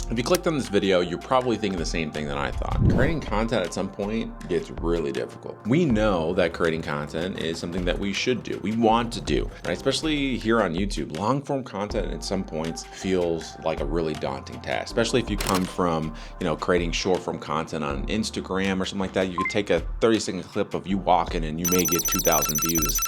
If you clicked on this video, you're probably thinking the same thing that I thought. Creating content at some point gets really difficult. We know that creating content is something that we should do. We want to do, right? Especially here on YouTube. Long form content at some points feels like a really daunting task, especially if you come from, creating short form content on Instagram or something like that. You could take a 30-second clip of you walking and you may get 2,000 views.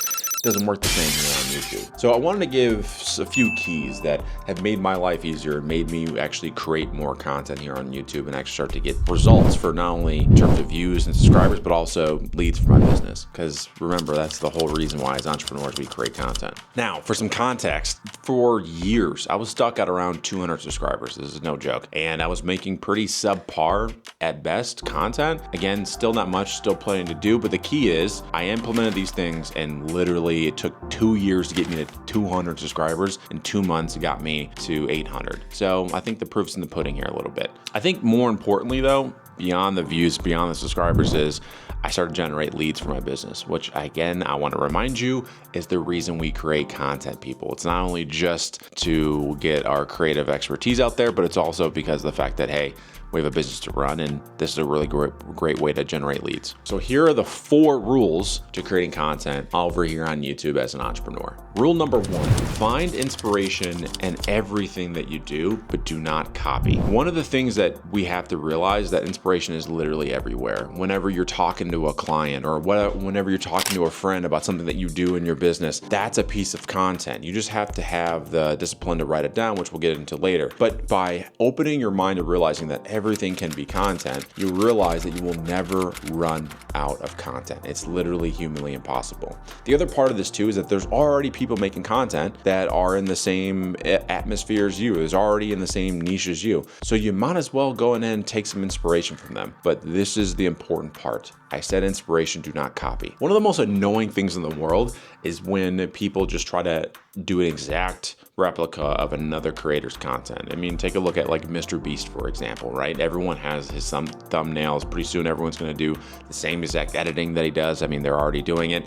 Doesn't work the same here on YouTube. So I wanted to give a few keys that have made my life easier and made me actually create more content here on YouTube and actually start to get results for not only in terms of views and subscribers, but also leads for my business. Because remember, that's the whole reason why as entrepreneurs, we create content. Now, for some context, for years, I was stuck at around 200 subscribers. This is no joke. And I was making pretty subpar at best content. Again, still not much, still plenty to do. But the key is I implemented these things and literally it took 2 years to get me to 200 subscribers. In 2 months, it got me to 800. So I think the proof's in the pudding here a little bit. I think more importantly though, beyond the views, beyond the subscribers is I started to generate leads for my business, which again, I want to remind you is the reason we create content, people. It's not only just to get our creative expertise out there, but it's also because of the fact that, hey, we have a business to run and this is a really great way to generate leads. So here are the 4 rules to creating content over here on YouTube as an entrepreneur. Rule number 1, find inspiration in everything that you do, but do not copy. One of the things that we have to realize is that inspiration is literally everywhere. Whenever you're talking to a client or whenever you're talking to a friend about something that you do in your business, that's a piece of content. You just have to have the discipline to write it down, which we'll get into later. But by opening your mind to realizing that everything can be content, you realize that you will never run out of content. It's literally humanly impossible. The other part of this too is that there's already people making content that are in the same atmosphere as you, is already in the same niche as you. So you might as well go in and take some inspiration from them. But this is the important part. I said inspiration, do not copy. One of the most annoying things in the world is when people just try to do an exact replica of another creator's content. I mean, take a look at like Mr. Beast, for example, right? Everyone has his thumbnails. Pretty soon, everyone's going to do the same exact editing that he does. I mean, they're already doing it.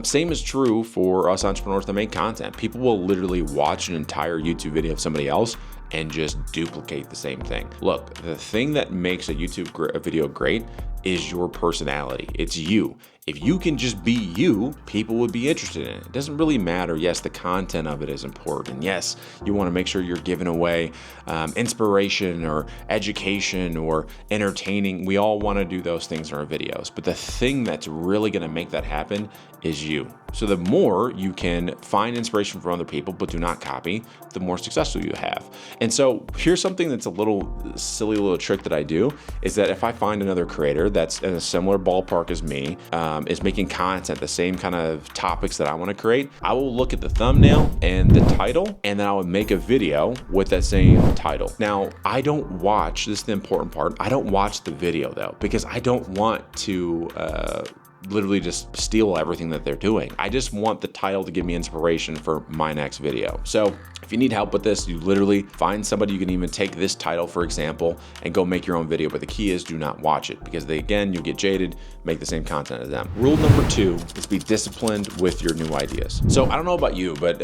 Same is true for us entrepreneurs that make content. People will literally watch an entire YouTube video of somebody else and just duplicate the same thing. Look, the thing that makes a YouTube video great is your personality. It's you. If you can just be you, people would be interested in it. It doesn't really matter. Yes, the content of it is important. Yes, you want to make sure you're giving away inspiration or education or entertaining. We all want to do those things in our videos. But the thing that's really going to make that happen is you. So the more you can find inspiration from other people, but do not copy, the more successful you have. And so here's something that's a little silly little trick that I do is that if I find another creator that's in a similar ballpark as me, is making content, the same kind of topics that I want to create, I will look at the thumbnail and the title, and then I would make a video with that same title. Now, I don't watch, this is the important part, I don't watch the video though, because I don't want to literally just steal everything that they're doing. I just want the title to give me inspiration for my next video. So if you need help with this, you literally find somebody. You can even take this title, for example, and go make your own video. But the key is do not watch it because again, you'll get jaded, make the same content as them. Rule number 2 is be disciplined with your new ideas. So I don't know about you, but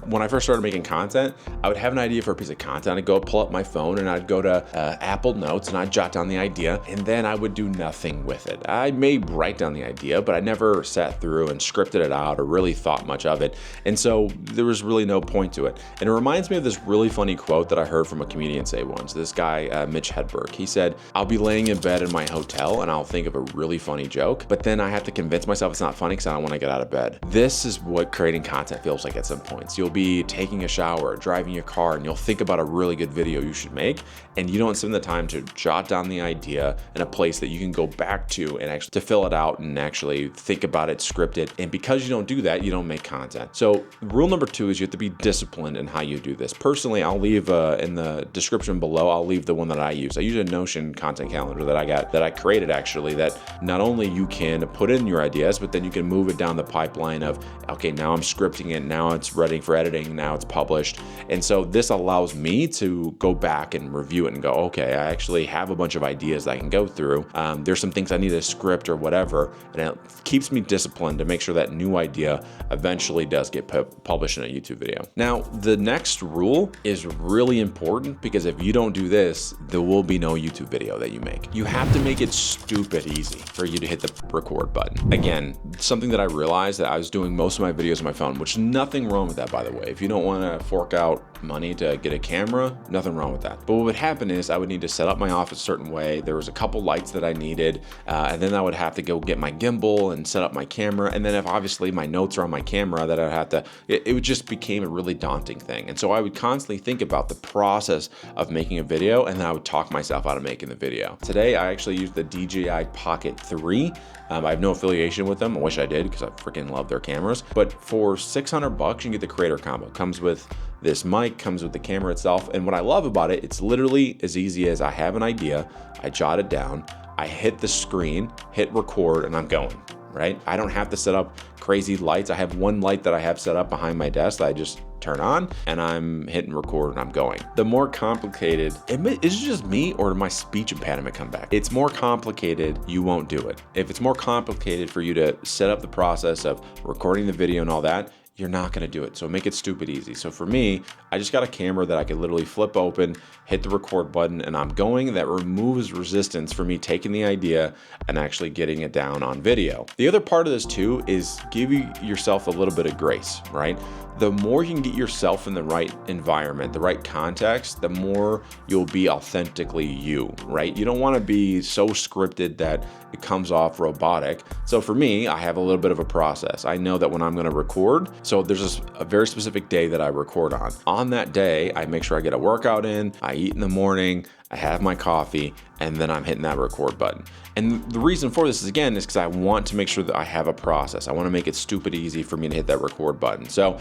when I first started making content, I would have an idea for a piece of content. I'd go pull up my phone and I'd go to Apple Notes and I'd jot down the idea and then I would do nothing with it. I may write down the idea, but I never sat through and scripted it out or really thought much of it. And so there was really no point to it. And it reminds me of this really funny quote that I heard from a comedian say once. This guy, Mitch Hedberg, he said, I'll be laying in bed in my hotel and I'll think of a really funny joke, but then I have to convince myself it's not funny because I don't want to get out of bed. This is what creating content feels like at some points. You'll be taking a shower, driving your car, and you'll think about a really good video you should make, and you don't spend the time to jot down the idea in a place that you can go back to and actually to fill it out and actually think about it, script it. And because you don't do that, you don't make content. So rule number 2 is you have to be disciplined in how you do this. Personally, I'll leave in the description below, I'll leave the one that I use. I use a Notion content calendar that I created actually, that not only you can put in your ideas, but then you can move it down the pipeline of, okay, now I'm scripting it, now it's ready for editing, now it's published. And so this allows me to go back and review it and go, okay, I actually have a bunch of ideas that I can go through. There's some things I need to script or whatever. and it keeps me disciplined to make sure that new idea eventually does get published in a YouTube video. Now, the next rule is really important because if you don't do this, there will be no YouTube video that you make. You have to make it stupid easy for you to hit the record button. Again, something that I realized that I was doing most of my videos on my phone, which nothing wrong with that, by the way. If you don't want to fork out money to get a camera, nothing wrong with that. But what would happen is I would need to set up my office a certain way. There was a couple lights that I needed, and then I would have to go get my gimbal and set up my camera. And then if obviously my notes are on my camera, that I'd have to, it just became a really daunting thing. And so I would constantly think about the process of making a video, and then I would talk myself out of making the video. Today, I actually used the DJI Pocket 3. I have no affiliation with them. I wish I did because I freaking love their cameras. But for $600, you can get the creator combo. It comes with this mic, comes with the camera itself. And what I love about it, it's literally as easy as I have an idea, I jot it down, I hit the screen, hit record, and I'm going, right? I don't have to set up crazy lights. I have one light that I have set up behind my desk that I just turn on, and I'm hitting record and I'm going. The more complicated, is it just me or did my speech impediment come back? It's more complicated, you won't do it. If it's more complicated for you to set up the process of recording the video and all that, you're not gonna do it. So make it stupid easy. So for me, I just got a camera that I could literally flip open, hit the record button, and I'm going. That removes resistance for me taking the idea and actually getting it down on video. The other part of this too is give yourself a little bit of grace, right? The more you can get yourself in the right environment, the right context, the more you'll be authentically you, right? You don't wanna be so scripted that it comes off robotic. So for me, I have a little bit of a process. I know that when I'm gonna record, so there's a very specific day that I record on. On that day, I make sure I get a workout in, I eat in the morning, I have my coffee, and then I'm hitting that record button. And the reason for this is, again, is because I want to make sure that I have a process. I want to make it stupid easy for me to hit that record button. So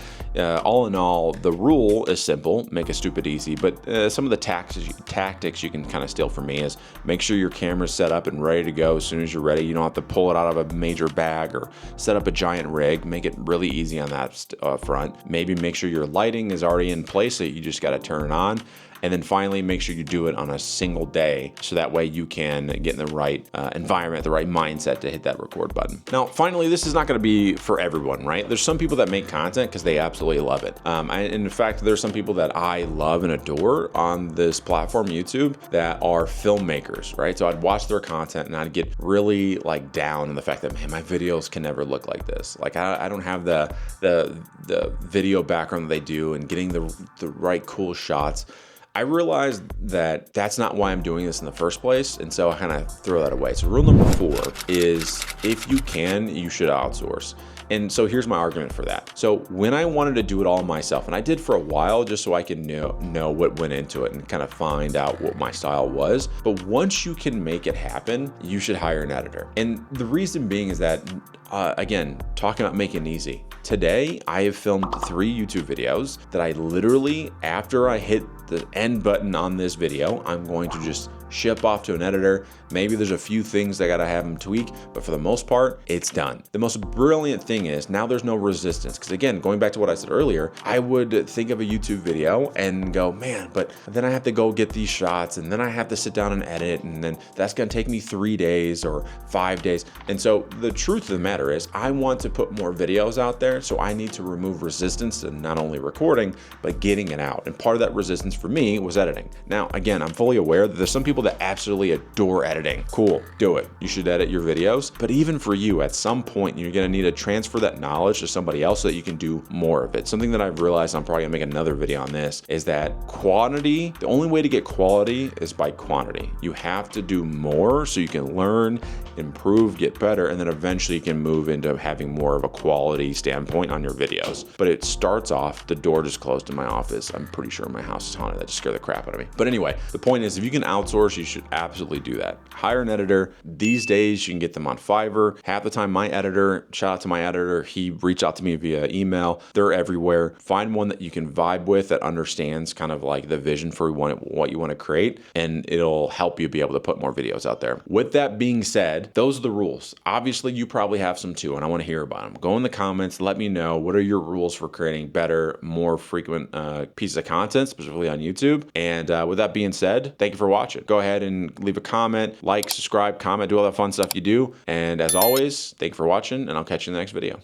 all in all, the rule is simple, make it stupid easy, but some of the tactics you can kind of steal from me is make sure your camera's set up and ready to go as soon as you're ready. You don't have to pull it out of a major bag or set up a giant rig. Make it really easy on that front. Maybe make sure your lighting is already in place, so you just got to turn it on. And then finally, make sure you do it on a single day, so that way you can get in the right environment, the right mindset to hit that record button. Now, finally, this is not gonna be for everyone, right? There's some people that make content because they absolutely love it. And in fact, there's some people that I love and adore on this platform, YouTube, that are filmmakers, right? So I'd watch their content and I'd get really like down in the fact that, man, my videos can never look like this. Like I don't have the video background that they do and getting the right cool shots. I realized that that's not why I'm doing this in the first place, and so I kind of throw that away. So rule number 4 is if you can, you should outsource. And so here's my argument for that. So when I wanted to do it all myself, and I did for a while just so I could know what went into it and kind of find out what my style was. But once you can make it happen, you should hire an editor. And the reason being is that, again, talking about making it easy. Today, I have filmed 3 YouTube videos that I literally, after I hit the end button on this video, I'm going to just ship off to an editor. Maybe there's a few things I gotta have them tweak, but for the most part, it's done. The most brilliant thing is now there's no resistance. Because again, going back to what I said earlier, I would think of a YouTube video and go, man, but then I have to go get these shots and then I have to sit down and edit, and then that's gonna take me 3 days or 5 days. And so the truth of the matter is I want to put more videos out there, so I need to remove resistance in not only recording, but getting it out. And part of that resistance for me was editing. Now, again, I'm fully aware that there's some people that absolutely adore editing. Cool, do it. You should edit your videos. But even for you, at some point, you're gonna need to transfer that knowledge to somebody else so that you can do more of it. Something that I've realized, I'm probably gonna make another video on this, is that quantity, the only way to get quality is by quantity. You have to do more so you can learn, improve, get better, and then eventually you can move into having more of a quality standpoint on your videos. But it starts off, the door just closed in my office. I'm pretty sure my house is haunted. That just scared the crap out of me. But anyway, the point is, if you can outsource, you should absolutely do that. Hire an editor. These days, you can get them on Fiverr. Half the time, my editor, shout out to my editor, he reached out to me via email. They're everywhere. Find one that you can vibe with, that understands kind of like the vision for what you want to create, and it'll help you be able to put more videos out there. With that being said, those are the rules. Obviously, you probably have some too, and I want to hear about them. Go in the comments, let me know, what are your rules for creating better, more frequent pieces of content, specifically on YouTube. And with that being said, thank you for watching. Go ahead. ahead and leave a comment, like, subscribe, comment, do all that fun stuff you do. And as always, thank you for watching, and I'll catch you in the next video.